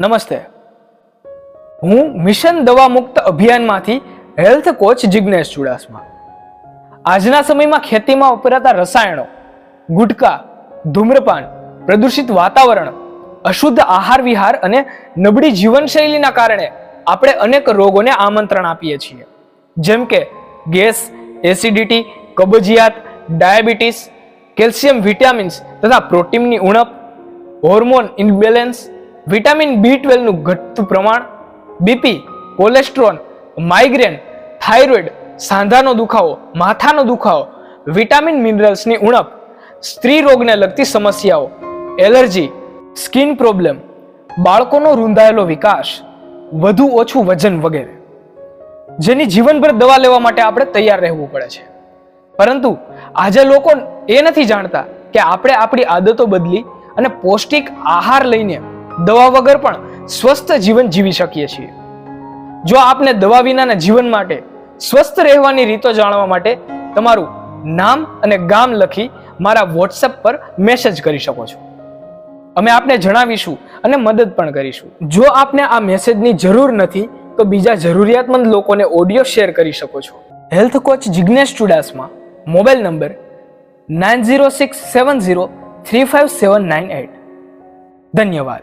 નમસ્તે, હું મિશન દવા મુક્ત અભિયાનમાંથી હેલ્થ કોચ જિગ્નેશ ચુડાસમા. આજના સમયમાં ખેતીમાં વપરાતા રસાયણો, ગુટકા, ધૂમ્રપાન, પ્રદૂષિત વાતાવરણ, અશુદ્ધ આહાર વિહાર અને નબળી જીવનશૈલીના કારણે આપણે અનેક રોગોને આમંત્રણ આપીએ છીએ, જેમ કે ગેસ, એસિડિટી, કબજિયાત, ડાયાબિટીસ, કેલ્શિયમ, વિટામિન્સ તથા પ્રોટીનની ઉણપ, હોર્મોન ઇમ્બેલેન્સ, વિટામિન B12 નું ઘટતું પ્રમાણ, બીપી, કોલેસ્ટ્રોલ, માઇગ્રેન, થાઇરોઇડ, સાંધાનો દુખાવો, માથાનો દુખાવો, વિટામિન મિનરલ્સની ઉણપ, સ્ત્રી રોગને લગતી સમસ્યાઓ, એલર્જી, સ્કિન પ્રોબ્લેમ, બાળકોનો રૂંધાયેલો વિકાસ, વધુ ઓછું વજન વગેરે, જેની જીવનભર દવા લેવા માટે આપણે તૈયાર રહેવું પડે છે. પરંતુ આજે લોકો એ નથી જાણતા કે આપણે આપણી આદતો બદલી અને પૌષ્ટિક આહાર લઈને દવા વગર પણ સ્વસ્થ જીવન જીવી શકીએ છીએ. જો આપને દવા વિનાના જીવન માટે સ્વસ્થ રહેવાની રીતો જાણવા માટે તમારું નામ અને ગામ લખી મારા વોટ્સએપ પર મેસેજ કરી શકો છો. અમે આપને જણાવીશું અને મદદ પણ કરીશું. જો આપને આ મેસેજની જરૂર નથી તો બીજા જરૂરિયાતમંદ લોકોને ઓડિયો શેર કરી શકો છો. Health coach Jignesh Chudasama, mobile number 9067035798. ધન્યવાદ.